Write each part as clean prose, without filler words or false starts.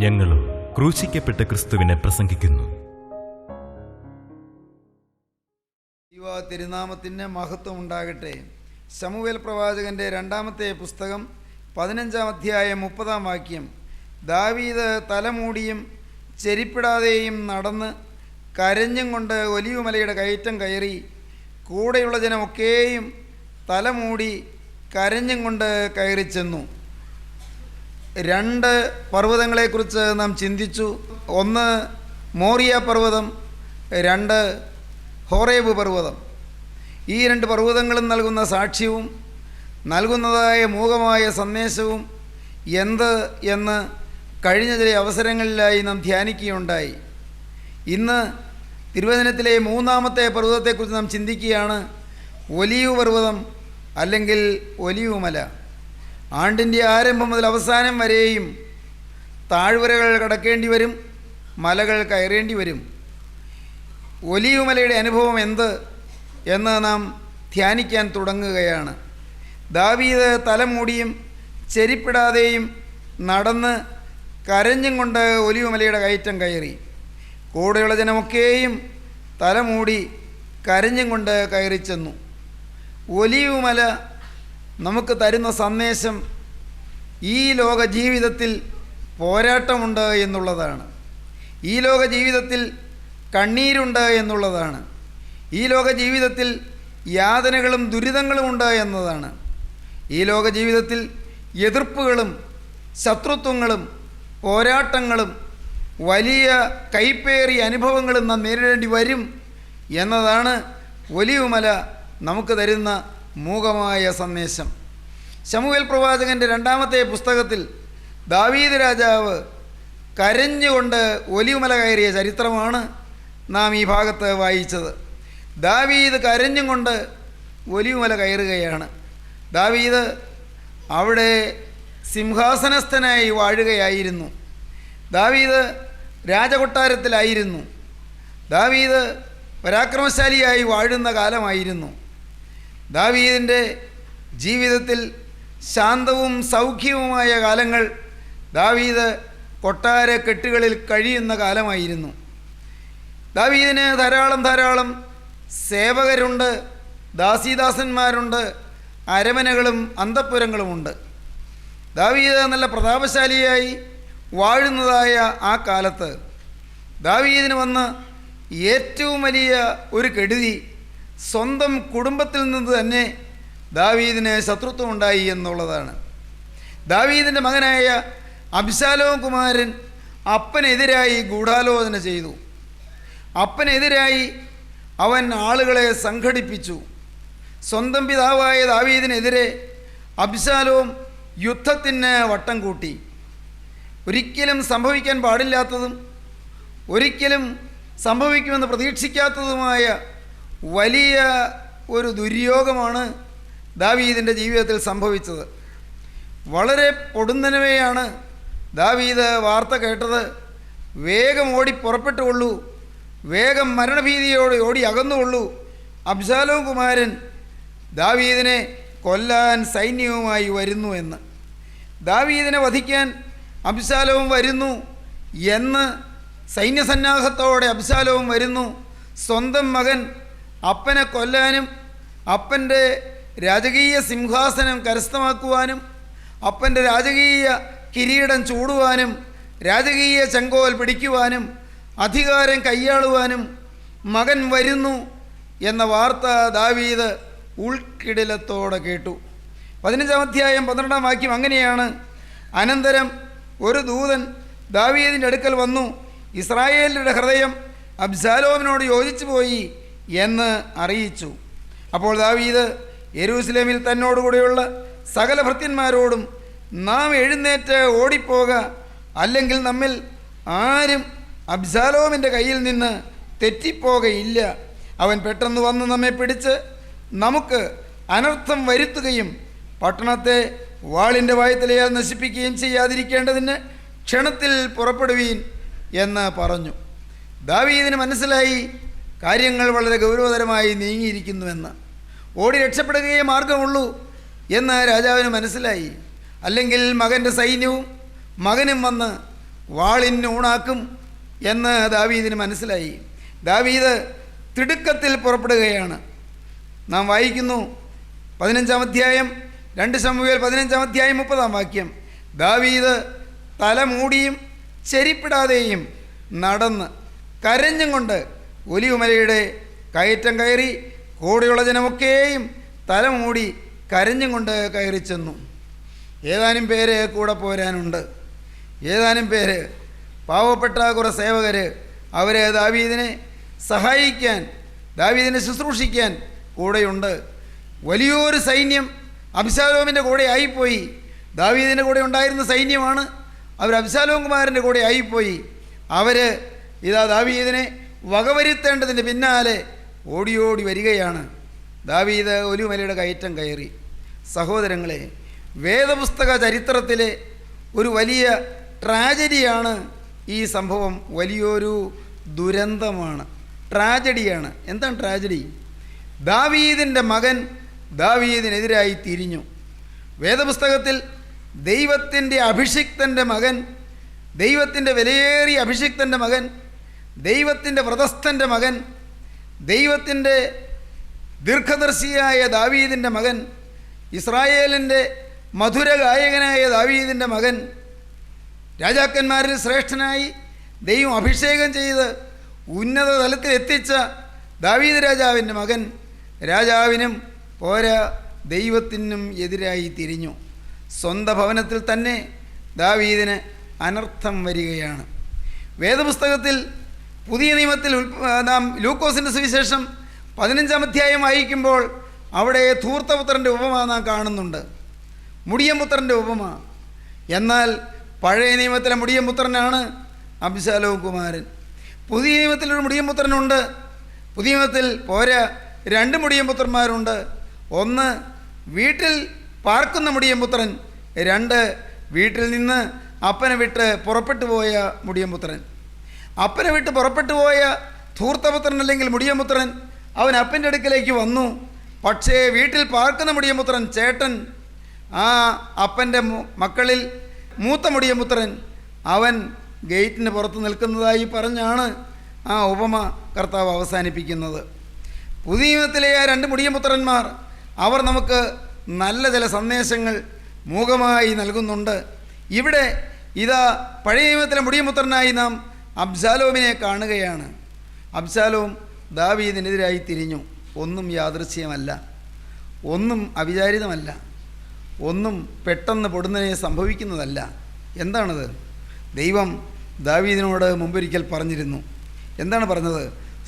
ഞങ്ങളും ക്രൂശിക്കപ്പെട്ട ക്രിസ്തുവിനെ പ്രസംഗിക്കുന്നു. തിരുനാമത്തിന് മഹത്വം ഉണ്ടാകട്ടെ. ശമൂവേൽ പ്രവാചകന്റെ രണ്ടാമത്തെ പുസ്തകം 15-ാം അധ്യായം 30-ാം വാക്യം. ദാവീദ് തലമൂടിയും ചെരിപ്പിടാതെയും നടന്ന് കരഞ്ഞും കൊണ്ട് ഒലിവുമലയുടെ കയറ്റം കയറി. കൂടെയുള്ള ജനമൊക്കെയും തലമൂടി കരഞ്ഞും കൊണ്ട് കയറി ചെന്നു. 2 പർവ്വതങ്ങളെക്കുറിച്ച് നാം ചിന്തിച്ചു. ഒന്ന് മോറിയ പർവ്വതം, 2 ഹോറേബ് പർവ്വതം. ഈ 2 പർവ്വതങ്ങളും നൽകുന്ന സാക്ഷ്യവും നൽകുന്നതായ മൂകമായ സന്ദേശവും എന്ത് എന്ന് കഴിഞ്ഞ ചില അവസരങ്ങളിലായി നാം ധ്യാനിക്കുകയുണ്ടായി. ഇന്ന് തിരുവചനത്തിലെ 3-ാമത്തെ പർവ്വതത്തെക്കുറിച്ച് നാം ചിന്തിക്കുകയാണ്. ഒലിവ് പർവ്വതം അല്ലെങ്കിൽ ഒലിവുമല. ആണ്ടിൻ്റെ ആരംഭം മുതൽ അവസാനം വരെയും താഴ്വരകൾ കടക്കേണ്ടി വരും, മലകൾ കയറേണ്ടി വരും. ഒലിവുമലയുടെ അനുഭവം എന്ത് എന്ന് നാം ധ്യാനിക്കാൻ തുടങ്ങുകയാണ്. ദാവീദ് തലമൂടിയും ചെരിപ്പിടാതെയും നടന്ന് കരഞ്ഞും കൊണ്ട് ഒലിവുമലയുടെ കയറ്റം കയറി. കൂടെയുള്ള ജനമൊക്കെയും തലമൂടി കരഞ്ഞും കൊണ്ട് കയറി ചെന്നു. ഒലിവുമല നമുക്ക് തരുന്ന സന്ദേശം ഈ ലോക ജീവിതത്തിൽ പോരാട്ടമുണ്ട് എന്നുള്ളതാണ്. ഈ ലോക ജീവിതത്തിൽ കണ്ണീരുണ്ട് എന്നുള്ളതാണ്. ഈ ലോക ജീവിതത്തിൽ യാതനകളും ദുരിതങ്ങളുമുണ്ട് എന്നതാണ്. ഈ ലോക ജീവിതത്തിൽ എതിർപ്പുകളും ശത്രുത്വങ്ങളും പോരാട്ടങ്ങളും വലിയ കൈപ്പേറിയ അനുഭവങ്ങളും നാം നേരിടേണ്ടി വരും എന്നതാണ് ഒലിവുമല നമുക്ക് തരുന്ന മൂകമായ സന്ദേശം. ശമൂവേൽ പ്രവാചകൻ്റെ 2-ാമത്തെ പുസ്തകത്തിൽ ദാവീദ് രാജാവ് കരഞ്ഞുകൊണ്ട് ഒലിവുമല കയറിയ ചരിത്രമാണ് നാം ഈ ഭാഗത്ത് വായിച്ചത്. ദാവീദ് കരഞ്ഞും കൊണ്ട് ഒലിവുമല കയറുകയാണ്. ദാവീദ് അവിടെ സിംഹാസനസ്ഥനായി വാഴുകയായിരുന്നു. ദാവീദ് രാജകൊട്ടാരത്തിലായിരുന്നു. ദാവീദ് പരാക്രമശാലിയായി വാഴുന്ന കാലമായിരുന്നു. ദാവീദിൻ്റെ ജീവിതത്തിൽ ശാന്തവും സൗഖ്യവുമായ കാലങ്ങൾ ദാവീദ് കൊട്ടാര കെട്ടുകളിൽ കഴിയുന്ന കാലമായിരുന്നു. ദാവീദിന് ധാരാളം സേവകരുണ്ട്, ദാസീദാസന്മാരുണ്ട്, അരമനകളും അന്തഃപുരങ്ങളുമുണ്ട്. ദാവീദ് നല്ല പ്രതാപശാലിയായി വാഴുന്നതായ ആ കാലത്ത് ദാവീദിന് വന്ന ഏറ്റവും വലിയ ഒരു കെടുതി സ്വന്തം കുടുംബത്തിൽ നിന്ന് തന്നെ ദാവീദിന് ശത്രുത്വം ഉണ്ടായി എന്നുള്ളതാണ്. ദാവീദിൻ്റെ മകനായ അബ്ശാലോം കുമാരൻ അപ്പനെതിരായി ഗൂഢാലോചന ചെയ്തു. അപ്പനെതിരായി അവൻ ആളുകളെ സംഘടിപ്പിച്ചു. സ്വന്തം പിതാവായ ദാവീദിനെതിരെ അബ്ശാലോം യുദ്ധത്തിന് വട്ടം കൂട്ടി. ഒരിക്കലും സംഭവിക്കാൻ പാടില്ലാത്തതും ഒരിക്കലും സംഭവിക്കുമെന്ന് പ്രതീക്ഷിക്കാത്തതുമായ വലിയ ഒരു ദുര്യോഗമാണ് ദാവീദിൻ്റെ ജീവിതത്തിൽ സംഭവിച്ചത്. വളരെ പൊടുന്നനവെയാണ് ദാവീദ് വാർത്ത കേട്ടത്. വേഗം ഓടി പുറപ്പെട്ടുകൊള്ളൂ, വേഗം മരണഭീതിയോടെ ഓടി അകന്നുകൊള്ളൂ, അബ്ശാലോം കുമാരൻ ദാവീദിനെ കൊല്ലാൻ സൈന്യവുമായി വരുന്നു എന്ന്. ദാവീദിനെ വധിക്കാൻ അബ്ശാലോം വരുന്നു എന്ന് സൈന്യസന്നാഹത്തോടെ അബ്ശാലോം വരുന്നു. സ്വന്തം മകൻ അപ്പനെ കൊല്ലാനും അപ്പൻ്റെ രാജകീയ സിംഹാസനം കരസ്ഥമാക്കുവാനും അപ്പൻ്റെ രാജകീയ കിരീടം ചൂടുവാനും രാജകീയ ചെങ്കോൽ പിടിക്കുവാനും അധികാരം കൈയാളുവാനും മകൻ വരുന്നു എന്ന വാർത്ത ദാവീദ് ഉൾക്കിടിലത്തോടെ കേട്ടു. 15-ാം അധ്യായം 12-ാം വാക്യം അങ്ങനെയാണ്. അനന്തരം ഒരു ദൂതൻ ദാവീദിൻ്റെ അടുക്കൽ വന്നു, ഇസ്രായേലിൻ്റെ ഹൃദയം അബ്ശാലോമിനോട് യോജിച്ചു പോയി എന്ന് അറിയിച്ചു. അപ്പോൾ ദാവീദ് യെരൂശലേമിൽ തന്നോടുകൂടെയുള്ള സകല ഭൃത്യന്മാരോടും, നാം എഴുന്നേറ്റ് ഓടിപ്പോക, അല്ലെങ്കിൽ നമ്മിൽ ആരും അബ്ശാലോമിൻ്റെ കയ്യിൽ നിന്ന് തെറ്റിപ്പോകയില്ല. അവൻ പെട്ടെന്ന് വന്ന് നമ്മെ പിടിച്ച് നമുക്ക് അനർത്ഥം വരുത്തുകയും പട്ടണത്തെ വാളിൻ്റെ വായ്ത്തലയാൽ നശിപ്പിക്കുകയും ചെയ്യാതിരിക്കേണ്ടതിന് ക്ഷണത്തിൽ പുറപ്പെടുവീൻ എന്ന് പറഞ്ഞു. ദാവീദിന് മനസ്സിലായി കാര്യങ്ങൾ വളരെ ഗൗരവതരമായി നീങ്ങിയിരിക്കുന്നുവെന്ന്. ഓടി രക്ഷപ്പെടുകയേ മാർഗമുള്ളൂ എന്ന് രാജാവിന് മനസ്സിലായി. അല്ലെങ്കിൽ മകൻ്റെ സൈന്യവും മകനും വന്ന് വാളിന് ഊണാക്കും എന്ന് ദാവീദിന് മനസ്സിലായി. ദാവീദ് തിടുക്കത്തിൽ പുറപ്പെടുകയാണ്. നാം വായിക്കുന്നു 15-ാം അധ്യായം 2 ശമൂവേൽ 15-ാം അധ്യായം 30-ാം വാക്യം. ദാവീദ് തല മൂടിയും ചെരിപ്പിടാതെയും നടന്ന് കരഞ്ഞും കൊണ്ട് ഒലിവുമലയുടെ കയറ്റം കയറി കൂടെയുള്ള ജനമൊക്കെയും തലമൂടി കരഞ്ഞും കൊണ്ട് കയറി ചെന്നു. ഏതാനും പേര് കൂടെ പോരാനുണ്ട്. ഏതാനും പേര് പാവപ്പെട്ട കുറേ സേവകർ അവർ ദാവീദിനെ സഹായിക്കാൻ, ദാവീദിനെ ശുശ്രൂഷിക്കാൻ കൂടെയുണ്ട്. വലിയൊരു സൈന്യം അബ്ശാലോമിൻ്റെ കൂടെ ആയിപ്പോയി. ദാവീദിൻ്റെ കൂടെ ഉണ്ടായിരുന്ന സൈന്യമാണ്. അവർ അബ്ശാലോം കുമാരൻ്റെ കൂടെ ആയിപ്പോയി. അവർ ഇതാ ദാവീദിനെ വകവരുത്തേണ്ടതിൻ്റെ പിന്നാലെ ഓടി വരികയാണ്. ദാവീദ് ഒലിവുമലയുടെ കയറ്റം കയറി. സഹോദരങ്ങളെ, വേദപുസ്തക ചരിത്രത്തിലെ ഒരു വലിയ ട്രാജഡിയാണ് ഈ സംഭവം. വലിയൊരു ദുരന്തമാണ്, ട്രാജഡിയാണ്. എന്താണ് ട്രാജഡി? ദാവീദിൻ്റെ മകൻ ദാവീദിനെതിരായി തിരിഞ്ഞു. വേദപുസ്തകത്തിൽ ദൈവത്തിൻ്റെ അഭിഷിക്തൻ്റെ മകൻ, ദൈവത്തിൻ്റെ വിലയേറിയ അഭിഷിക്തൻ്റെ മകൻ, ദൈവത്തിൻ്റെ വ്രതസ്ഥൻ്റെ മകൻ, ദൈവത്തിൻ്റെ ദീർഘദർശിയായ ദാവീദിൻ്റെ മകൻ, ഇസ്രായേലിൻ്റെ മധുര ഗായകനായ ദാവീദിൻ്റെ മകൻ, രാജാക്കന്മാരിൽ ശ്രേഷ്ഠനായി ദൈവം അഭിഷേകം ചെയ്ത് ഉന്നത തലത്തിൽ എത്തിച്ച ദാവീദ് രാജാവിൻ്റെ മകൻ രാജാവിനും പോരാ ദൈവത്തിനും എതിരായി തിരിഞ്ഞു. സ്വന്തം ഭവനത്തിൽ തന്നെ ദാവീദിന് അനർത്ഥം വരികയാണ്. വേദപുസ്തകത്തിൽ പുതിയ നിയമത്തിൽ നാം ലൂക്കോസിൻ്റെ സുവിശേഷം 15-ാം അധ്യായം വായിക്കുമ്പോൾ അവിടെ ധൂർത്തപുത്രൻ്റെ ഉപമ നാം കാണുന്നുണ്ട്, മുടിയംപുത്രൻ്റെ ഉപമ. എന്നാൽ പഴയ നിയമത്തിലെ മുടിയംപുത്രനാണ് അബ്ശാലോം കുമാരൻ. പുതിയ നിയമത്തിലൊരു മുടിയംപുത്രനുണ്ട്. പുതിയ നിയമത്തിൽ പോരാ 2 മുടിയംപുത്രന്മാരുണ്ട്. ഒന്ന് വീട്ടിൽ പാർക്കുന്ന മുടിയംപുത്രൻ, 2 വീട്ടിൽ നിന്ന് അപ്പനെ വിട്ട് പുറപ്പെട്ടു പോയ മുടിയംപുത്രൻ. അപ്പനെ വിട്ട് പുറപ്പെട്ടു പോയ ധൂർത്തപുത്രൻ അല്ലെങ്കിൽ മുടിയംപുത്രൻ അവൻ അപ്പൻ്റെ അടുക്കലേക്ക് വന്നു. പക്ഷേ വീട്ടിൽ പാർക്കുന്ന മുടിയംപുത്രൻ, ചേട്ടൻ, ആ അപ്പൻ്റെ മക്കളിൽ മൂത്ത മുടിയംപുത്രൻ, അവൻ ഗേറ്റിന് പുറത്ത് നിൽക്കുന്നതായി പറഞ്ഞാണ് ആ ഉപമ കർത്താവ് അവസാനിപ്പിക്കുന്നത്. പുതിയ നിയമത്തിലെ ആ 2 മുടിയംപുത്രന്മാർ അവർ നമുക്ക് നല്ല ചില സന്ദേശങ്ങൾ മൂകമായി നൽകുന്നുണ്ട്. ഇവിടെ ഇതാ പഴയ നിയമത്തിലെ മുടിയംപുത്രനായി നാം അബ്ശാലോമിനെ കാണുകയാണ്. അബ്ശാലോം ദാവീദിനെതിരായി തിരിഞ്ഞു. ഒന്നും യാദൃശ്ചികമല്ല, ഒന്നും അവിചാരിതമല്ല, ഒന്നും പെട്ടെന്ന് പൊടുന്നനെ സംഭവിക്കുന്നതല്ല. എന്താണത്? ദൈവം ദാവീദിനോട് മുമ്പൊരിക്കൽ പറഞ്ഞിരുന്നു. എന്താണ് പറഞ്ഞത്?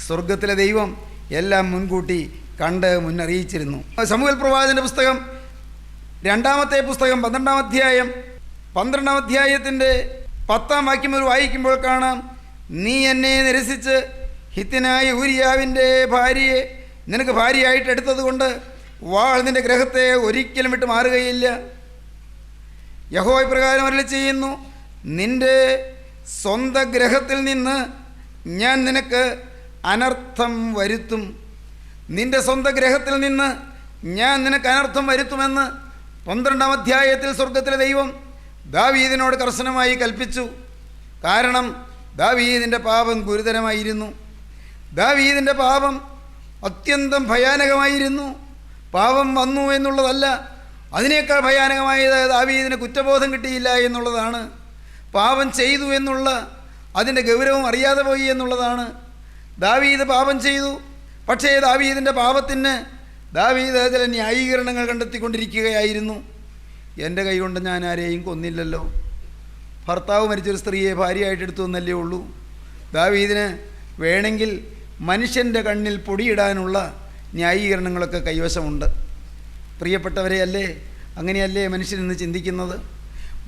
സ്വർഗത്തിലെ ദൈവം എല്ലാം മുൻകൂട്ടി കണ്ട് മുന്നറിയിച്ചിരുന്നു. ശമൂവേൽ പ്രവാചകൻ്റെ പുസ്തകം 2-ാമത്തെ പുസ്തകം 12-ാം അധ്യായം 12-ാം അധ്യായത്തിൻ്റെ 10-ാം വാക്യം മുതൽ വായിക്കുമ്പോൾ കാണാം, നീ എന്നെ നിരസിച്ച് ഹിത്യനായ ഊരിയാവിൻ്റെ ഭാര്യയെ നിനക്ക് ഭാര്യയായിട്ട് എടുത്തത് കൊണ്ട് വാൾ നിൻ്റെ ഗ്രഹത്തെ ഒരിക്കലും വിട്ട് മാറുകയില്ല. യഹോവ പ്രകാരം അരുളി ചെയ്യുന്നു, നിൻ്റെ സ്വന്തം ഗ്രഹത്തിൽ നിന്ന് ഞാൻ നിനക്ക് അനർത്ഥം വരുത്തും. നിൻ്റെ സ്വന്തം ഗ്രഹത്തിൽ നിന്ന് ഞാൻ നിനക്ക് അനർത്ഥം വരുത്തുമെന്ന് 12-ാം അധ്യായത്തിൽ സ്വർഗത്തിലെ ദൈവം ദാവീദിനോട് കർശനമായി കൽപ്പിച്ചു. കാരണം ദാവീദിൻ്റെ പാപം ഗുരുതരമായിരുന്നു. ദാവീദിൻ്റെ പാപം അത്യന്തം ഭയാനകമായിരുന്നു. പാപം വന്നു എന്നുള്ളതല്ല, അതിനേക്കാൾ ഭയാനകമായത് ദാവീദിന് കുറ്റബോധം കിട്ടിയില്ല എന്നുള്ളതാണ്. പാപം ചെയ്തു എന്നുള്ള അതിൻ്റെ ഗൗരവം അറിയാതെ പോയി എന്നുള്ളതാണ്. ദാവീദ് പാപം ചെയ്തു, പക്ഷേ ദാവീദിൻ്റെ പാപത്തിന് ദാവീദ് ചില ന്യായീകരണങ്ങൾ കണ്ടെത്തിക്കൊണ്ടിരിക്കുകയായിരുന്നു. എൻ്റെ കൈകൊണ്ട് ഞാൻ ആരെയും കൊന്നില്ലല്ലോ, ഭർത്താവ് മരിച്ചൊരു സ്ത്രീയെ ഭാര്യയായിട്ട് എടുത്തു എന്നല്ലേ ഉള്ളൂ. ദാവീദിന് വേണമെങ്കിൽ മനുഷ്യൻ്റെ കണ്ണിൽ പൊടിയിടാനുള്ള ന്യായീകരണങ്ങളൊക്കെ കൈവശമുണ്ട്. പ്രിയപ്പെട്ടവരെ, അല്ലേ അങ്ങനെയല്ലേ മനുഷ്യരിന്ന് ചിന്തിക്കുന്നത്?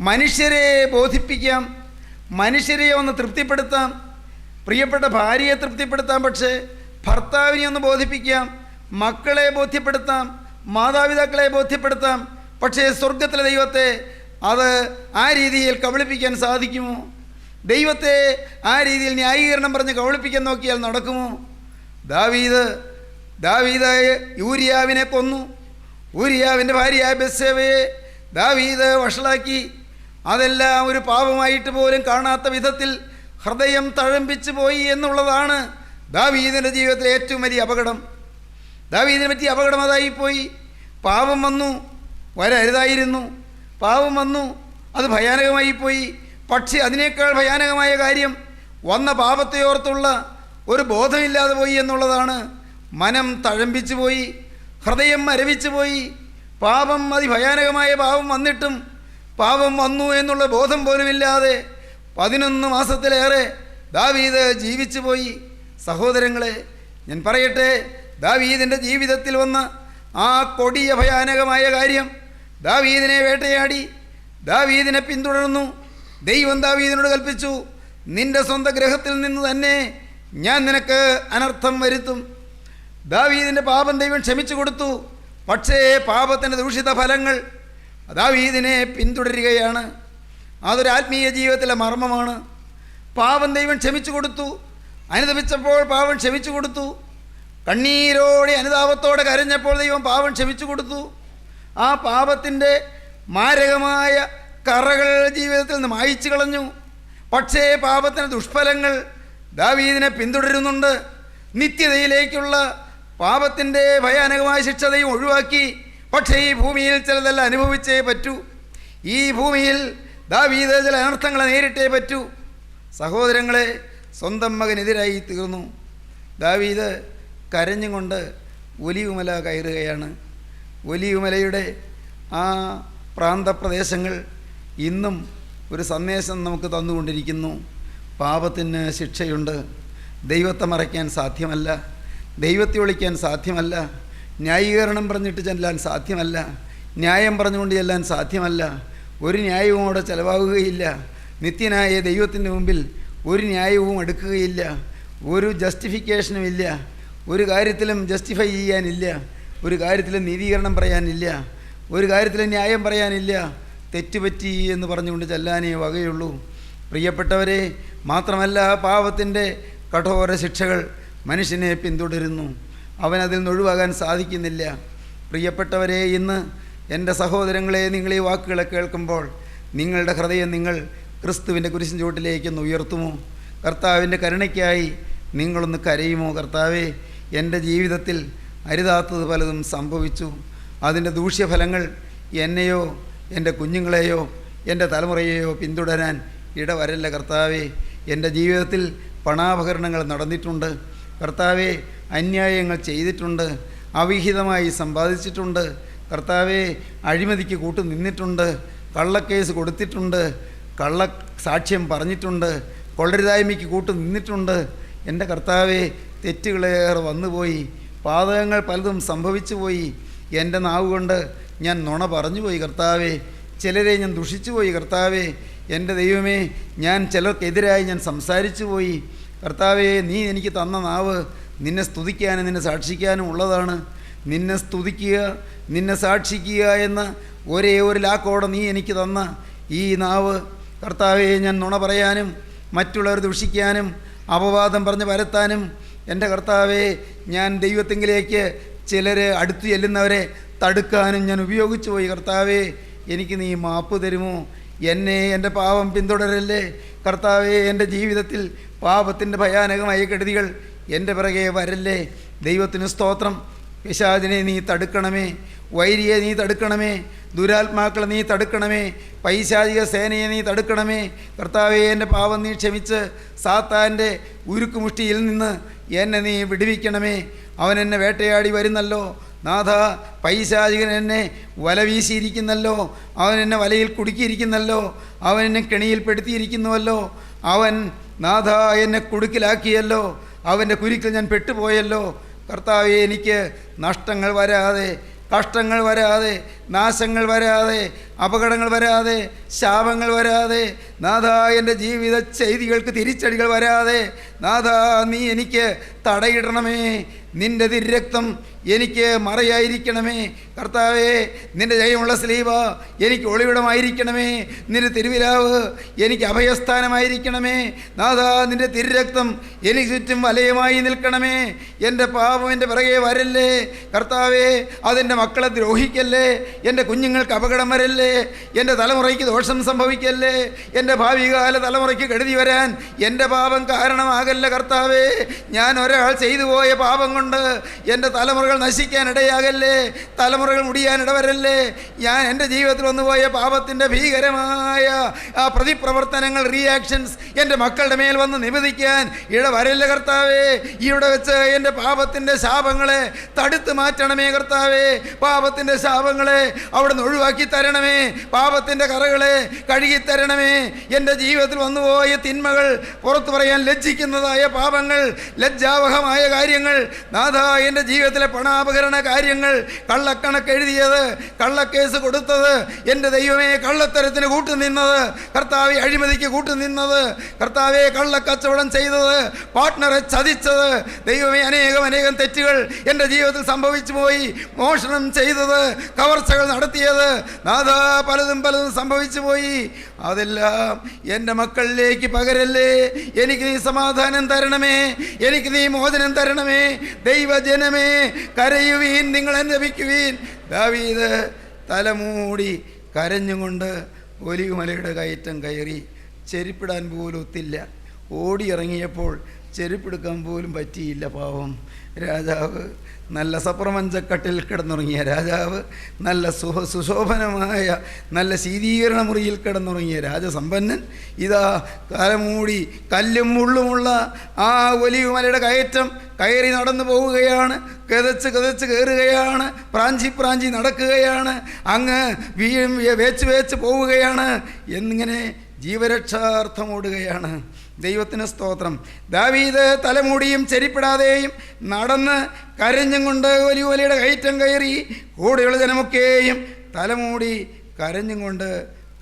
മനുഷ്യരെ ബോധിപ്പിക്കാം, മനുഷ്യരെ ഒന്ന് തൃപ്തിപ്പെടുത്താം, പ്രിയപ്പെട്ട ഭാര്യയെ തൃപ്തിപ്പെടുത്താം, പക്ഷേ ഭർത്താവിനെ ഒന്ന് ബോധിപ്പിക്കാം, മക്കളെ ബോധ്യപ്പെടുത്താം, മാതാപിതാക്കളെ ബോധ്യപ്പെടുത്താം. പക്ഷേ സ്വർഗത്തിലെ ദൈവത്തെ അത് ആ രീതിയിൽ കബളിപ്പിക്കാൻ സാധിക്കുമോ? ദൈവത്തെ ആ രീതിയിൽ ന്യായീകരണം പറഞ്ഞ് കബളിപ്പിക്കാൻ നോക്കിയാൽ നടക്കുമോ? ദാവീദ് ഊരിയാവിനെ കൊന്നു. ഊരിയാവിൻ്റെ ഭാര്യയായ ബത്ശേബയെ ദാവീദ് വഷളാക്കി. അതെല്ലാം ഒരു പാപമായിട്ട് പോലും കാണാത്ത വിധത്തിൽ ഹൃദയം തഴമ്പിച്ചു പോയി എന്നുള്ളതാണ് ദാവീദിൻ്റെ ജീവിതത്തിലെ ഏറ്റവും വലിയ അപകടം. ദാവീദിനെ പറ്റിയ അപകടം അതായിപ്പോയി. പാപം വന്നു, വരരുതായിരുന്നു. പാപം വന്നു, അത് ഭയാനകമായിപ്പോയി. പക്ഷേ അതിനേക്കാൾ ഭയാനകമായ കാര്യം വന്ന പാപത്തെ ഓർത്തുള്ള ഒരു ബോധമില്ലാതെ പോയി എന്നുള്ളതാണ്. മനം തഴമ്പിച്ചു പോയി, ഹൃദയം മരവിച്ചു പോയി. പാപം, അതിഭയാനകമായ പാപം വന്നിട്ടും പാപം വന്നു എന്നുള്ള ബോധം പോലുമില്ലാതെ 11 മാസത്തിലേറെ ദാവീദ് ജീവിച്ചു പോയി. സഹോദരങ്ങളെ, ഞാൻ പറയട്ടെ, ദാവീദിൻ്റെ ജീവിതത്തിൽ വന്ന ആ കൊടിയ ഭയാനകമായ കാര്യം, ദാവീദിനെ വേട്ടയാടി, ദാവീദിനെ പിന്തുടർന്നു. ദൈവം ദാവീദിനോട് കൽപ്പിച്ചു, നിന്റെ സ്വന്തം ഗ്രഹത്തിൽ നിന്ന് തന്നെ ഞാൻ നിനക്ക് അനർത്ഥം വരുത്തും. ദാവീദിൻ്റെ പാപം ദൈവം ക്ഷമിച്ചു കൊടുത്തു. പക്ഷേ പാപത്തിൻ്റെ ദൂഷിത ഫലങ്ങൾ ദാവീദിനെ പിന്തുടരുകയാണ്. അതൊരു ആത്മീയ ജീവിതത്തിലെ മർമ്മമാണ്. പാപം ദൈവം ക്ഷമിച്ചു കൊടുത്തു, അനുതപിച്ചപ്പോൾ പാപം ക്ഷമിച്ചു കൊടുത്തു. കണ്ണീരോടെ അനുതാപത്തോടെ കരഞ്ഞപ്പോൾ ദൈവം പാപം ക്ഷമിച്ചു കൊടുത്തു. ആ പാപത്തിൻ്റെ മാരകമായ കറകൾ ജീവിതത്തിൽ നിന്ന് മായ്ച്ചു കളഞ്ഞു. പക്ഷേ പാപത്തിൻ്റെ ദുഷ്ഫലങ്ങൾ ദാവീദിനെ പിന്തുടരുന്നുണ്ട്. നിത്യതയിലേക്കുള്ള പാപത്തിൻ്റെ ഭയാനകമായ ശിക്ഷ ദൈവം ഒഴിവാക്കി. പക്ഷേ ഈ ഭൂമിയിൽ ചിലതെല്ലാം അനുഭവിച്ചേ പറ്റൂ. ഈ ഭൂമിയിൽ ദാവീദ് ചില അനർത്ഥങ്ങളെ നേരിട്ടേ പറ്റൂ. സഹോദരങ്ങളെ, സ്വന്തം മകനെതിരായി തീർന്നു. ദാവീദ് കരഞ്ഞുകൊണ്ട് ഒലിവുമല കയറുകയാണ്. ഒലിവുമലയുടെ ആ പ്രാന്തപ്രദേശങ്ങൾ ഇന്നും ഒരു സന്ദേശം നമുക്ക് തന്നുകൊണ്ടിരിക്കുന്നു. പാപത്തിന് ശിക്ഷയുണ്ട്. ദൈവത്തെ മറയ്ക്കാൻ സാധ്യമല്ല, ദൈവത്തെ ഒളിക്കാൻ സാധ്യമല്ല, ന്യായീകരണം പറഞ്ഞിട്ട് ചെല്ലാൻ സാധ്യമല്ല, ന്യായം പറഞ്ഞുകൊണ്ട് ചെല്ലാൻ സാധ്യമല്ല. ഒരു ന്യായവും അവിടെ ചിലവാകുകയില്ല. നിത്യനായ ദൈവത്തിൻ്റെ മുമ്പിൽ ഒരു ന്യായവും എടുക്കുകയില്ല. ഒരു ജസ്റ്റിഫിക്കേഷനും ഇല്ല. ഒരു കാര്യത്തിലും ജസ്റ്റിഫൈ ചെയ്യാനില്ല. ഒരു കാര്യത്തിലും നീതീകരണം പറയാനില്ല. ഒരു കാര്യത്തിലും ന്യായം പറയാനില്ല. തെറ്റുപറ്റി എന്ന് പറഞ്ഞുകൊണ്ട് ചെല്ലാനേ വകയുള്ളൂ. പ്രിയപ്പെട്ടവരെ, മാത്രമല്ല പാപത്തിൻ്റെ കഠോര ശിക്ഷകൾ മനുഷ്യനെ പിന്തുടരുന്നു. അവനതിൽ നിന്ന് ഒഴിവാകാൻ സാധിക്കുന്നില്ല. പ്രിയപ്പെട്ടവരെ, ഇന്ന് എൻ്റെ സഹോദരങ്ങളെ, നിങ്ങൾ ഈ വാക്കുകളെ കേൾക്കുമ്പോൾ നിങ്ങളുടെ ഹൃദയം നിങ്ങൾ ക്രിസ്തുവിൻ്റെ കുരിശിൻ ചുവട്ടിലേക്കൊന്ന് ഉയർത്തുമോ? കർത്താവിൻ്റെ കരുണയ്ക്കായി നിങ്ങളൊന്ന് കരയുമോ? കർത്താവേ, എൻ്റെ ജീവിതത്തിൽ അരുതാത്തത് പലതും സംഭവിച്ചു. അതിൻ്റെ ദൂഷ്യഫലങ്ങൾ എന്നെയോ എൻ്റെ കുഞ്ഞുങ്ങളെയോ എൻ്റെ തലമുറയെയോ പിന്തുടരാൻ ഇടവരല്ല കർത്താവേ. എൻ്റെ ജീവിതത്തിൽ പണാപകരണങ്ങൾ നടന്നിട്ടുണ്ട് കർത്താവേ. അന്യായങ്ങൾ ചെയ്തിട്ടുണ്ട്, അവിഹിതമായി സമ്പാദിച്ചിട്ടുണ്ട് കർത്താവേ. അഴിമതിക്ക് കൂട്ടു നിന്നിട്ടുണ്ട്, കള്ളക്കേസ് കൊടുത്തിട്ടുണ്ട്, കള്ള സാക്ഷ്യം പറഞ്ഞിട്ടുണ്ട്, കൊള്ളരുതായ്മയ്ക്ക് കൂട്ടു നിന്നിട്ടുണ്ട്. എൻ്റെ കർത്താവേ, തെറ്റുകളേറെ വന്നുപോയി, പാതകങ്ങൾ പലതും സംഭവിച്ചു പോയി. എൻ്റെ നാവ് കൊണ്ട് ഞാൻ നുണ പറഞ്ഞുപോയി കർത്താവേ. ചിലരെ ഞാൻ ദുഷിച്ചു പോയി കർത്താവേ. എൻ്റെ ദൈവമേ, ഞാൻ ചിലർക്കെതിരായി ഞാൻ സംസാരിച്ചു പോയി കർത്താവേ. നീ എനിക്ക് തന്ന നാവ് നിന്നെ സ്തുതിക്കാനും നിന്നെ സാക്ഷിക്കാനും ഉള്ളതാണ്. നിന്നെ സ്തുതിക്കുക, നിന്നെ സാക്ഷിക്കുക എന്ന ഒരേ ഒരു ലാക്കോടെ നീ എനിക്ക് തന്ന ഈ നാവ് കർത്താവേ, ഞാൻ നുണ പറയാനും മറ്റുള്ളവർ ദുഷിക്കാനും അപവാദം പറഞ്ഞ് പരത്താനും എൻ്റെ കർത്താവേ, ഞാൻ ദൈവത്തെങ്കിലേക്ക് ചിലർ അടുത്തു ചെല്ലുന്നവരെ തടുക്കാനും ഞാൻ ഉപയോഗിച്ചു പോയി കർത്താവേ. എനിക്ക് നീ മാപ്പ് തരുമോ? എന്നെ എൻ്റെ പാപം പിന്തുടരല്ലേ കർത്താവേ. എൻ്റെ ജീവിതത്തിൽ പാപത്തിൻ്റെ ഭയാനകമായ കെടുതികൾ എൻ്റെ പിറകെ വരല്ലേ. ദൈവത്തിന് സ്തോത്രം. പിശാചിനെ നീ തടുക്കണമേ, വൈരിയെ നീ തടുക്കണമേ, ദുരാത്മാക്കളെ നീ തടുക്കണമേ, പൈശാചിക സേനയെ നീ തടുക്കണമേ കർത്താവേ. എൻ്റെ പാപം നീ ക്ഷമിച്ച് സാത്താൻ്റെ ഉരുക്കുമുഷ്ടിയിൽ നിന്ന് എന്നെ നീ വിടുവിക്കണമേ. അവൻ എന്നെ വേട്ടയാടി വരുന്നല്ലോ നാഥ. പൈശാചികൻ എന്നെ വല വീശിയിരിക്കുന്നല്ലോ, അവൻ എന്നെ വലയിൽ കുടുക്കിയിരിക്കുന്നല്ലോ, അവൻ എന്നെ കെണിയിൽപ്പെടുത്തിയിരിക്കുന്നുവല്ലോ. അവൻ നാഥ എന്നെ കുടുക്കിലാക്കിയല്ലോ, അവൻ്റെ കുരുക്കിൽ ഞാൻ പെട്ടുപോയല്ലോ കർത്താവേ. എനിക്ക് നഷ്ടങ്ങൾ വരാതെ, കഷ്ടങ്ങൾ വരാതെ, നാശങ്ങൾ വരാതെ, അപകടങ്ങൾ വരാതെ, ശാപങ്ങൾ വരാതെ, നാഥ എൻ്റെ ജീവിത ചെയ്തികൾക്ക് തിരിച്ചടികൾ വരാതെ നാഥ നീ എനിക്ക് തടയിടണമേ. നിൻ്റെ തിരുരക്തം എനിക്ക് മറയായിരിക്കണമേ കർത്താവേ. നിൻ്റെ ജയമുള്ള സ്ലീവ എനിക്ക് ഒളിവിടമായിരിക്കണമേ. നിൻ്റെ തിരുവിലാവ് എനിക്ക് അഭയസ്ഥാനമായിരിക്കണമേ നാഥ. നിൻ്റെ തിരുരക്തം എനിക്ക് ചുറ്റും വലയമായി നിൽക്കണമേ. എൻ്റെ പാപം എൻ്റെ പിറകെ വരല്ലേ കർത്താവേ. അതെൻ്റെ മക്കളെ ദ്രോഹിക്കല്ലേ, എൻ്റെ കുഞ്ഞുങ്ങൾക്ക് അപകടം വരല്ലേ എൻ്റെ തലമുറയ്ക്ക് ദോഷം സംഭവിക്കല്ലേ, എൻ്റെ ഭാവികാല തലമുറയ്ക്ക് കെടുതി വരാൻ എൻ്റെ പാപം കാരണമാകല്ല കർത്താവേ. ഞാൻ ഒരാൾ ചെയ്തു പോയ പാപം കൊണ്ട് എൻ്റെ തലമുറകൾ നശിക്കാൻ ഇടയാകല്ലേ, തലമുറകൾ മുടിയാൻ ഇടവരല്ലേ. ഞാൻ എൻ്റെ ജീവിതത്തിൽ വന്നുപോയ പാപത്തിൻ്റെ ഭീകരമായ ആ പ്രതിപ്രവർത്തനങ്ങൾ, റിയാക്ഷൻസ് എൻ്റെ മക്കളുടെ മേൽ വന്ന് നിവേദിക്കാൻ ഇടവരല്ല കർത്താവേ. ഇവിടെ വെച്ച് എൻ്റെ പാപത്തിൻ്റെ ശാപങ്ങളെ തടുത്ത് മാറ്റണമേ കർത്താവേ. പാപത്തിൻ്റെ ശാപങ്ങളെ അവിടുന്ന് ഒഴിവാക്കി തരണമേ, പാപത്തിൻ്റെ കറകളെ കഴുകിത്തരണമേ. എൻ്റെ ജീവിതത്തിൽ വന്നുപോയ തിന്മകൾ, പുറത്തു പറയാൻ ലജ്ജിക്കുന്നതായ പാപങ്ങൾ, ലജ്ജാവഹമായ കാര്യങ്ങൾ, നാഥാ എൻ്റെ ജീവിതത്തിലെ പണാപകരണ കാര്യങ്ങൾ, കള്ളക്കണക്ക് എഴുതിയത്, കള്ളക്കേസ് കൊടുത്തത്, എൻ്റെ ദൈവമേ കള്ളത്തരത്തിന് കൂട്ടുനിന്നത്, കർത്താവെ അഴിമതിക്ക് കൂട്ടുനിന്നത്, കർത്താവെ കള്ളക്കച്ചവടം ചെയ്തത്, പാർട്ട്ണറെ ചതിച്ചത്, ദൈവമേ അനേകം തെറ്റുകൾ എൻ്റെ ജീവിതത്തിൽ സംഭവിച്ചു പോയി. മോഷണം ചെയ്തത്, കവർച്ചകൾ നടത്തിയത്, നാഥാ പലതും സംഭവിച്ചു പോയി. അതെല്ലാം എൻ്റെ മക്കളിലേക്ക് പകരല്ലേ. എനിക്ക് നീ സമാധാനം തരണമേ, എനിക്ക് നീ മോചനം തരണമേ. ദൈവജനമേ കരയുവീൻ, നിങ്ങൾ അനുഭവിക്കുവീൻ. ദാവീദ് തലമൂടി കരഞ്ഞുകൊണ്ട് ഒലിവുമലയുടെ കയറ്റം കയറി. ചെരുപ്പിടാൻ പോലും ഒത്തില്ല. ഓടിയിറങ്ങിയപ്പോൾ ചെരുപ്പെടുക്കാൻ പോലും പറ്റിയില്ല. പാവം രാജാവ്, നല്ല സപ്രപഞ്ചക്കട്ടിൽ കിടന്നുറങ്ങിയ രാജാവ്, നല്ല സുശോഭനമായ നല്ല ശീതീകരണ മുറിയിൽ കിടന്നുറങ്ങിയ രാജസമ്പന്നൻ ഇതാ തലമൂടി കല്ലും മുള്ളുമുള്ള ആ ഒലിവുമലയുടെ കയറ്റം കയറി നടന്നു പോവുകയാണ്. കിതച്ച് കയറുകയാണ്, പ്രാഞ്ചി നടക്കുകയാണ്, അങ്ങ് വേച്ച് പോവുകയാണ്. എന്നിങ്ങനെ ജീവരക്ഷാർത്ഥം ഓടുകയാണ്. ദൈവത്തിന് സ്തോത്രം. ദാവീദ് തലമുടിയും ചെരിപ്പിടാതെയും നടന്ന് കരഞ്ഞും കൊണ്ട് ഒലിവുമലയുടെ കയറ്റം കയറി. കൂടെയുള്ള ജനമൊക്കെയും തലമൂടി കരഞ്ഞും കൊണ്ട്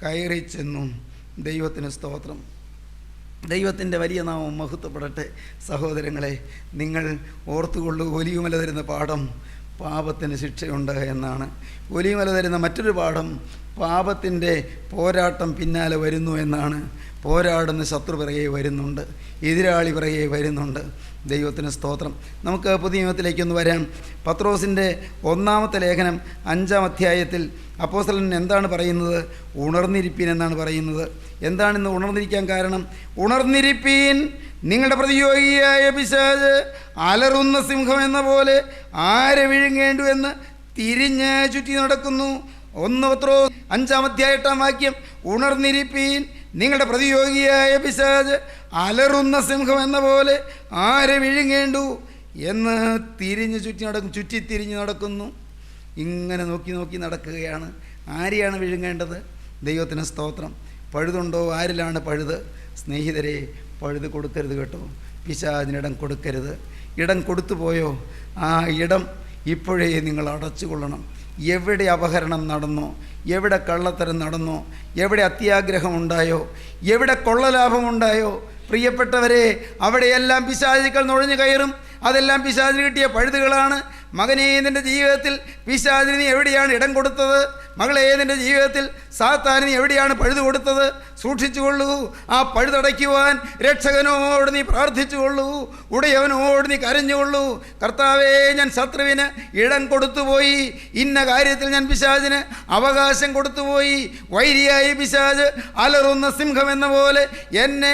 കയറി ചെന്നു. ദൈവത്തിന് സ്തോത്രം. ദൈവത്തിൻ്റെ വലിയ നാമം മഹത്വപ്പെടട്ടെ. സഹോദരങ്ങളെ, നിങ്ങൾ ഓർത്തുകൊള്ളൂ, ഒലിവുമല തരുന്ന പാഠം പാപത്തിന് ശിക്ഷയുണ്ട് എന്നാണ്. ഒലിവുമല തരുന്ന മറ്റൊരു പാഠം പാപത്തിൻ്റെ പോരാട്ടം പിന്നാലെ വരുന്നു എന്നാണ്. പോരാടുന്ന ശത്രു പിറകെ വരുന്നുണ്ട്, എതിരാളി പിറകെ വരുന്നുണ്ട്. ദൈവത്തിന് സ്തോത്രം. നമുക്ക് പുതിയ നിയമത്തിലേക്കൊന്ന് വരാം. പത്രോസിൻ്റെ 1-ാമത്തെ ലേഖനം 5-ാം അധ്യായത്തിൽ അപ്പോസ്തലൻ എന്താണ് പറയുന്നത്? ഉണർന്നിരിപ്പീൻ എന്നാണ് പറയുന്നത്. എന്താണിന്ന് ഉണർന്നിരിക്കാൻ കാരണം? ഉണർന്നിരിപ്പീൻ, നിങ്ങളുടെ പ്രതിയോഗിയായ പിശാച് അലറുന്ന സിംഹം എന്ന പോലെ ആരെ വിഴുങ്ങേണ്ടു എന്ന് തിരിഞ്ഞ് ചുറ്റി നടക്കുന്നു. 1 പത്രോസ് 5-ാം അധ്യായം 8-ാം വാക്യം. ഉണർന്നിരിപ്പീൻ, നിങ്ങളുടെ പ്രതിയോഗിയായ പിശാച് അലറുന്ന സിംഹം എന്ന പോലെ ആരെ വിഴുങ്ങേണ്ടു എന്ന് ചുറ്റിത്തിരിഞ്ഞ് നടക്കുന്നു. ഇങ്ങനെ നോക്കി നടക്കുകയാണ്. ആരെയാണ് വിഴുങ്ങേണ്ടത്? ദൈവത്തിന് സ്തോത്രം. പഴുതുണ്ടോ? ആരിലാണ് പഴുത്? സ്നേഹിതരെ, പഴുത് കൊടുക്കരുത് കേട്ടോ. പിശാചിനിടം കൊടുക്കരുത്. ഇടം കൊടുത്തു പോയോ, ആ ഇടം ഇപ്പോഴേ നിങ്ങൾ അടച്ചുകൊള്ളണം. എവിടെ അപഹരണം നടന്നോ, എവിടെ കള്ളത്തരം നടന്നോ, എവിടെ അത്യാഗ്രഹം ഉണ്ടായോ, എവിടെ കൊള്ളലാഭമുണ്ടായോ, പ്രിയപ്പെട്ടവരെ, അവിടെയെല്ലാം പിശാചുക്കൾ നുഴഞ്ഞു കയറും. അതെല്ലാം പിശാചിന് കിട്ടിയ പഴുതുകളാണ്. മകനെ, നിൻ്റെ ജീവിതത്തിൽ പിശാചിന് എവിടെയാണ് ഇടം കൊടുത്തത്? മകളെ, നിൻ്റെ ജീവിതത്തിൽ സാത്താനിന് എവിടെയാണ് പഴുതു കൊടുത്തത്? സൂക്ഷിച്ചുകൊള്ളൂ. ആ പഴുതടയ്ക്കുവാൻ രക്ഷകനോട് നീ പ്രാർത്ഥിച്ചുകൊള്ളൂ, ഉടയവനോട് നീ കരഞ്ഞുകൊള്ളൂ. കർത്താവേ, ഞാൻ ശത്രുവിന് ഇടം കൊടുത്തുപോയി, ഇന്ന കാര്യത്തിൽ ഞാൻ പിശാചിന് അവകാശം കൊടുത്തുപോയി. വൈരിയായി പിശാച് അലറുന്ന സിംഹം എന്ന പോലെ എന്നെ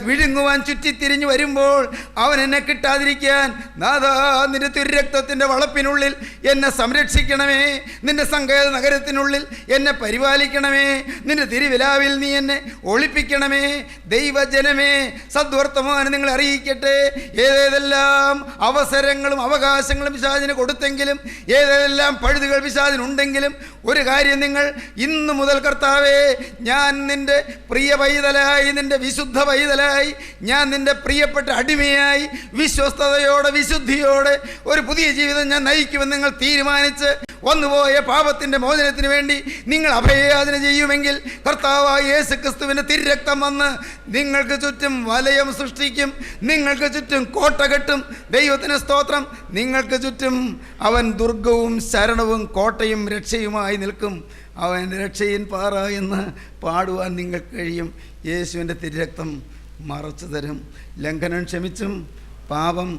വിഴുങ്ങുവാൻ ചുറ്റിത്തിരിഞ്ഞു വരുമ്പോൾ അവൻ എന്നെ കിട്ടാതിരിക്കാൻ നാഥാ, നിന്റെ തിരുരക്തത്തിൻ്റെ വളപ്പിനുള്ളിൽ എന്നെ സംരക്ഷിക്കണമേ. നിന്റെ സങ്കേത നഗരത്തിനുള്ളിൽ എന്നെ പരിപാലിക്കണമേ. നിന്റെ തിരുവിലാവിൽ നീ എന്നെ ഒളിപ്പിക്കണമേ. ദൈവജനമേ, സദ്വർത്തമാനം നിങ്ങൾ അറിയിക്കട്ടെ. ഏതേതെല്ലാം അവസരങ്ങളും അവകാശങ്ങളും പിശാചിന് കൊടുത്തെങ്കിലും, ഏതെല്ലാം പഴുതുകൾ പിശാചിനുണ്ടെങ്കിലും, ഒരു കാര്യം നിങ്ങൾ ഇന്നു മുതൽ, കർത്താവേ, ഞാൻ നിൻ്റെ പ്രിയ പൈതലായി, നിൻ്റെ വിശുദ്ധ പൈതലായി, ഞാൻ നിൻ്റെ പ്രിയപ്പെട്ട അടിമയായി വിശ്വസ്തയോടെ വിശുദ്ധിയോടെ ഒരു പുതിയ ജീവിതം ഞാൻ നയിക്കുമെന്ന് നിങ്ങൾ തീരുമാനിച്ച് വന്നുപോയ പാപത്തിൻ്റെ മോചനത്തിന് വേണ്ടി നിങ്ങൾ അഭയയാചന ചെയ്യുമെങ്കിൽ, കർത്താവായ യേശു ക്രിസ്തുവിൻ്റെ തിരുരക്തം വന്ന് നിങ്ങൾക്ക് ചുറ്റും വലയം സൃഷ്ടിക്കും, നിങ്ങൾക്ക് ചുറ്റും കോട്ട കെട്ടും. ദൈവത്തിന് സ്തോത്രം. നിങ്ങൾക്ക് ചുറ്റും അവൻ ദുർഗവും ശരണവും കോട്ടയും രക്ഷയുമായി നിൽക്കും. അവൻ രക്ഷയിൻ പാറ എന്ന് പാടുവാൻ നിങ്ങൾക്ക് കഴിയും. യേശുവിൻ്റെ തിരുരക്തം മറച്ചു തരും. ലംഘനം ക്ഷമിച്ചും പാപം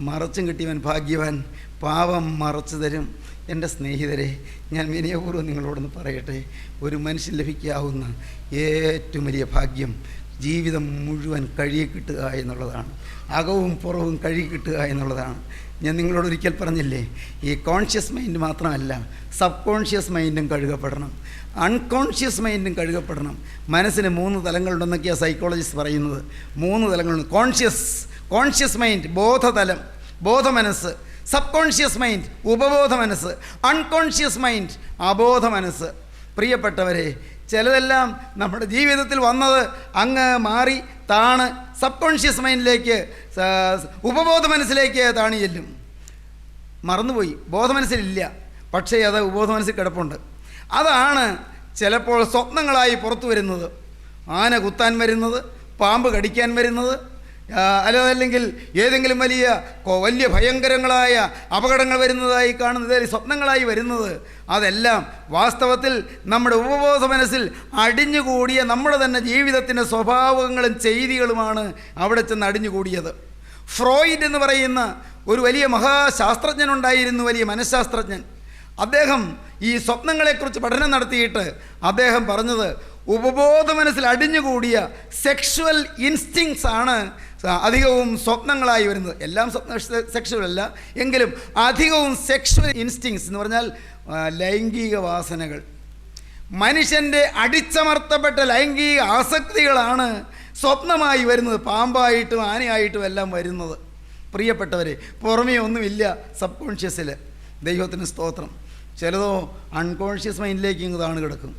മറച്ചും കിട്ടിയവൻ ഭാഗ്യവാൻ, പാവം മറച്ചു തരും. എൻ്റെ സ്നേഹിതരെ, ഞാൻ വിനയപൂർവ്വം നിങ്ങളോടൊന്ന് പറയട്ടെ, ഒരു മനുഷ്യൻ ലഭിക്കാവുന്ന ഏറ്റവും വലിയ ഭാഗ്യം ജീവിതം മുഴുവൻ കഴുകി കിട്ടുക എന്നുള്ളതാണ്. അകവും പുറവും കഴുകി കിട്ടുക എന്നുള്ളതാണ്. ഞാൻ നിങ്ങളോട് ഒരിക്കൽ പറഞ്ഞില്ലേ, ഈ കോൺഷ്യസ് മൈൻഡ് മാത്രമല്ല, സബ് കോൺഷ്യസ് മൈൻഡും കഴുകപ്പെടണം, അൺകോൺഷ്യസ് മൈൻഡും കഴുകപ്പെടണം. മനസ്സിന് 3 തലങ്ങളുണ്ടെന്നൊക്കെയാണ് സൈക്കോളജിസ്റ്റ് പറയുന്നത്. 3 തലങ്ങളുണ്ട്. കോൺഷ്യസ് മൈൻഡ്, ബോധതലം, ബോധമനസ്സ്; സബ് കോൺഷ്യസ് മൈൻഡ്, ഉപബോധ മനസ്സ്; അൺകോൺഷ്യസ് മൈൻഡ്, അബോധ മനസ്സ്. പ്രിയപ്പെട്ടവരെ, ചിലതെല്ലാം നമ്മുടെ ജീവിതത്തിൽ വന്നത് അങ്ങ് മാറി താണ് സബ് കോൺഷ്യസ് മൈൻഡിലേക്ക്, ഉപബോധ മനസ്സിലേക്ക് താണി ചെല്ലും. മറന്നുപോയി, ബോധമനസ്സിലില്ല, പക്ഷേ അത് ഉപബോധ മനസ്സിൽ കിടപ്പുണ്ട്. അതാണ് ചിലപ്പോൾ സ്വപ്നങ്ങളായി പുറത്തു വരുന്നത്. ആന കുത്താൻ വരുന്നത്, പാമ്പ് കടിക്കാൻ വരുന്നത്, അല്ലെങ്കിൽ ഏതെങ്കിലും വലിയ ഭയങ്കരങ്ങളായ അപകടങ്ങൾ വരുന്നതായി കാണുന്നത്, സ്വപ്നങ്ങളായി വരുന്നത്. അതെല്ലാം വാസ്തവത്തിൽ നമ്മുടെ ഉപബോധ മനസ്സിൽ അടിഞ്ഞുകൂടിയ നമ്മുടെ തന്നെ ജീവിതത്തിൻ്റെ സ്വഭാവങ്ങളും ചെയ്തികളുമാണ് അവിടെ ചെന്ന് അടിഞ്ഞുകൂടിയത്. ഫ്രോയിഡ് എന്ന് പറയുന്ന ഒരു വലിയ മഹാശാസ്ത്രജ്ഞനുണ്ടായിരുന്നു, വലിയ മനഃശാസ്ത്രജ്ഞൻ. അദ്ദേഹം ഈ സ്വപ്നങ്ങളെക്കുറിച്ച് പഠനം നടത്തിയിട്ട് അദ്ദേഹം പറഞ്ഞത്, ഉപബോധ മനസ്സിൽ അടിഞ്ഞുകൂടിയ സെക്ഷുവൽ ഇൻസ്റ്റിങ്സ് ആണ് അധികവും സ്വപ്നങ്ങളായി വരുന്നത്. എല്ലാം സെക്ഷുവൽ അല്ല, എങ്കിലും അധികവും സെക്ഷുവൽ ഇൻസ്റ്റിങ്സ് എന്ന് പറഞ്ഞാൽ ലൈംഗിക വാസനകൾ, മനുഷ്യൻ്റെ അടിച്ചമർത്തപ്പെട്ട ലൈംഗിക ആസക്തികളാണ് സ്വപ്നമായി വരുന്നത്, പാമ്പായിട്ടും ആനയായിട്ടും എല്ലാം വരുന്നത്. പ്രിയപ്പെട്ടവരെ, പുറമേ ഒന്നുമില്ല സബ് കോൺഷ്യസിൽ. ദൈവത്തിന് സ്തോത്രം. ചിലതോ അൺകോൺഷ്യസ് മൈൻഡിലേക്ക് ഇതാണ് കിടക്കും,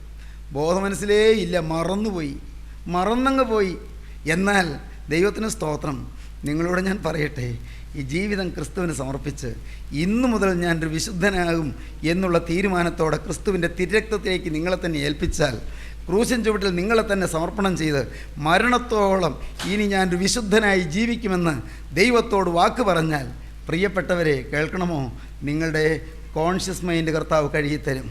ബോധമനസ്സിലേ ഇല്ല, മറന്നങ്ങ് പോയി. എന്നാൽ ദൈവത്തിന് സ്തോത്രം, നിങ്ങളോട് ഞാൻ പറയട്ടെ, ഈ ജീവിതം ക്രിസ്തുവിന് സമർപ്പിച്ച് ഇന്നു മുതൽ ഞാനൊരു വിശുദ്ധനാകും എന്നുള്ള തീരുമാനത്തോടെ ക്രിസ്തുവിൻ്റെ തിരുരക്തത്തിലേക്ക് നിങ്ങളെ തന്നെ ഏൽപ്പിച്ചാൽ, ക്രൂശൻ ചുവട്ടിൽ നിങ്ങളെ തന്നെ സമർപ്പണം ചെയ്ത് മരണത്തോളം ഇനി ഞാനൊരു വിശുദ്ധനായി ജീവിക്കുമെന്ന് ദൈവത്തോട് വാക്ക് പറഞ്ഞാൽ, പ്രിയപ്പെട്ടവരെ കേൾക്കണമോ, നിങ്ങളുടെ കോൺഷ്യസ് മൈൻഡ് കർത്താവ് കഴുകിത്തരും,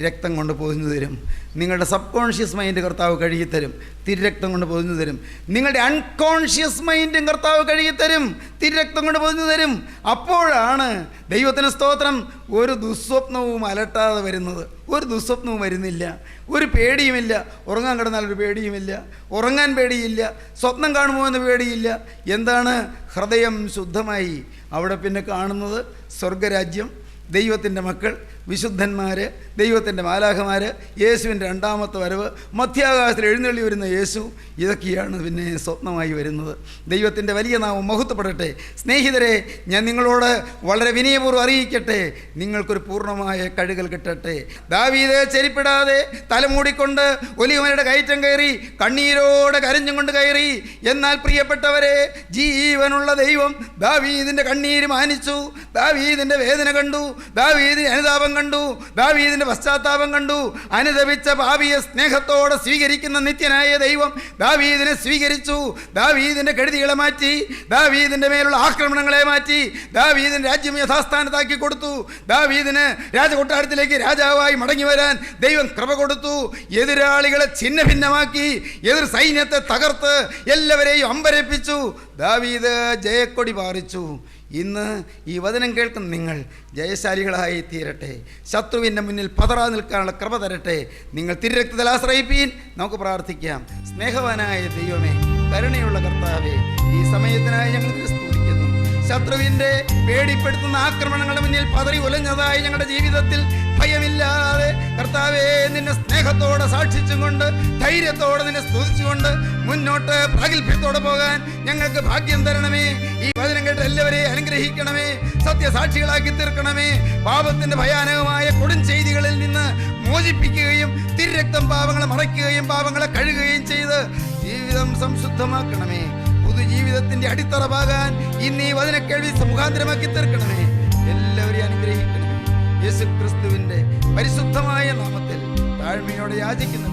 രക്തം കൊണ്ട് പൊതിഞ്ഞു തരും. നിങ്ങളുടെ സബ് കോൺഷ്യസ് മൈൻഡ് കർത്താവ് കഴുകിത്തരും, തിരുരക്തം കൊണ്ട് പൊതിഞ്ഞു തരും. നിങ്ങളുടെ അൺകോൺഷ്യസ് മൈൻഡും കർത്താവ് കഴുകിത്തരും, തിരുരക്തം കൊണ്ട് പൊതിഞ്ഞു തരും. അപ്പോഴാണ് ദൈവത്തിന് സ്തോത്രം ഒരു ദുസ്വപ്നവും അലട്ടാതെ വരുന്നത്. ഒരു ദുസ്വപ്നവും വരുന്നില്ല, ഒരു പേടിയുമില്ല. ഉറങ്ങാൻ കിടന്നാലൊരു പേടിയുമില്ല, ഉറങ്ങാൻ പേടിയില്ല, സ്വപ്നം കാണുമോ എന്ന് പേടിയില്ല. എന്താണ്? ഹൃദയം ശുദ്ധമായി. അവിടെ പിന്നെ കാണുന്നത് സ്വർഗരാജ്യം, ദൈവത്തിൻ്റെ മക്കൾ, വിശുദ്ധന്മാർ, ദൈവത്തിൻ്റെ മാലാഖമാർ, യേശുവിൻ്റെ 2ാമത്തെ വരവ്, മധ്യാകാശത്തിൽ എഴുന്നള്ളി വരുന്ന യേശു. ഇതൊക്കെയാണ് പിന്നെ സ്വപ്നമായി വരുന്നത്. ദൈവത്തിൻ്റെ വലിയ നാമം മഹത്വപ്പെടട്ടെ. സ്നേഹിതരെ, ഞാൻ നിങ്ങളോട് വളരെ വിനയപൂർവ്വം അറിയിക്കട്ടെ, നിങ്ങൾക്കൊരു പൂർണ്ണമായ കഴുകൽ കിട്ടട്ടെ. ദാവീദ് ചെരിപ്പിടാതെ തലമൂടിക്കൊണ്ട് ഒലിവമലയുടെ കയറ്റം കയറി, കണ്ണീരോടെ കരഞ്ഞും കൊണ്ട് കയറി. എന്നാൽ പ്രിയപ്പെട്ടവരെ, ജീവനുള്ള ദൈവം ദാവീദിൻ്റെ കണ്ണീര് മാനിച്ചു, ദാവീദിൻ്റെ വേദന കണ്ടു, ദാവീദിൻ്റെ അനുതാപം കണ്ടു, ദാവീദിന്റെ പശ്ചാത്താപം കണ്ടു. അനുദപിച്ച പാപിയെ സ്നേഹത്തോടെ സ്വീകരിക്കുന്ന നിത്യനായ ദൈവം ദാവീദിനെ സ്വീകരിച്ചു. ദാവീദിന്റെ കെടുതികളെ മാറ്റി, ദാവീദിന്റെ മേലുള്ള ആക്രമണങ്ങളെ മാറ്റി, ദാവീദിന്റെ രാജ്യം യഥാസ്ഥാനത്താക്കി കൊടുത്തു. ദാവീദിന് രാജകൊട്ടാരത്തിലേക്ക് രാജാവായി മടങ്ങി വരാൻ ദൈവം കൃപ കൊടുത്തു. എതിരാളികളെ ഛിന്ന ഭിന്നമാക്കി, എതിർ സൈന്യത്തെ തകർത്ത് എല്ലാവരെയും അമ്പരപ്പിച്ചു. ദാവീദ് ജയക്കൊടി പാറിച്ചു. ഇന്ന് ഈ വചനം കേൾക്കുന്ന നിങ്ങൾ ജയശാലികളായി തീരട്ടെ. ശത്രുവിൻ്റെ മുന്നിൽ പതറാ നിൽക്കാനുള്ള കൃപ തരട്ടെ. നിങ്ങൾ തിരുരക്തത്തിൽ ആശ്രയിപ്പീൻ. നമുക്ക് പ്രാർത്ഥിക്കാം. സ്നേഹവാനായ ദൈവമേ, കരുണയുള്ള കർത്താവേ, ഈ സമയത്തിനായി ഞങ്ങൾ സ്തുതിക്കുന്നു. ശത്രുവിൻ്റെ പേടിപ്പെടുത്തുന്ന ആക്രമണങ്ങളുടെ മുന്നിൽ പതറി ഉലഞ്ഞതായി ഞങ്ങളുടെ ജീവിതത്തിൽ ഭയമില്ലാതെ കർത്താവേ, നിന്നെ സ്നേഹത്തോടെ സാക്ഷിച്ചും കൊണ്ട്, ധൈര്യത്തോടെ നിന്നെ സ്തുതിച്ചുകൊണ്ട് മുന്നോട്ട് പ്രാഗൽഭ്യത്തോടെ പോകാൻ ഞങ്ങൾക്ക് ഭാഗ്യം തരണമേ. ഈ വചനം കേട്ട് എല്ലാവരെയും അനുഗ്രഹിക്കണമേ, സത്യസാക്ഷികളാക്കി തീർക്കണമേ. പാപത്തിന്റെ ഭയാനകമായ കൊടും ചെയ്തികളിൽ നിന്ന് മോചിപ്പിക്കുകയും തിരുരക്തം പാപങ്ങളെ മറയ്ക്കുകയും പാപങ്ങളെ കഴുകുകയും ചെയ്ത് ജീവിതം സംശുദ്ധമാക്കണമേ. പുതുജീവിതത്തിന്റെ അടിത്തറവാകാൻ ഇന്ന് ഈ വചന കേൾവി മുഖാന്തരമാക്കി തീർക്കണമേ. എല്ലാവരെയും അനുഗ്രഹിക്കണമേ. യേശു ക്രിസ്തുവിന്റെ പരിശുദ്ധമായ നാമത്തിൽ താഴ്മയോടെ യാചിക്കുന്നു.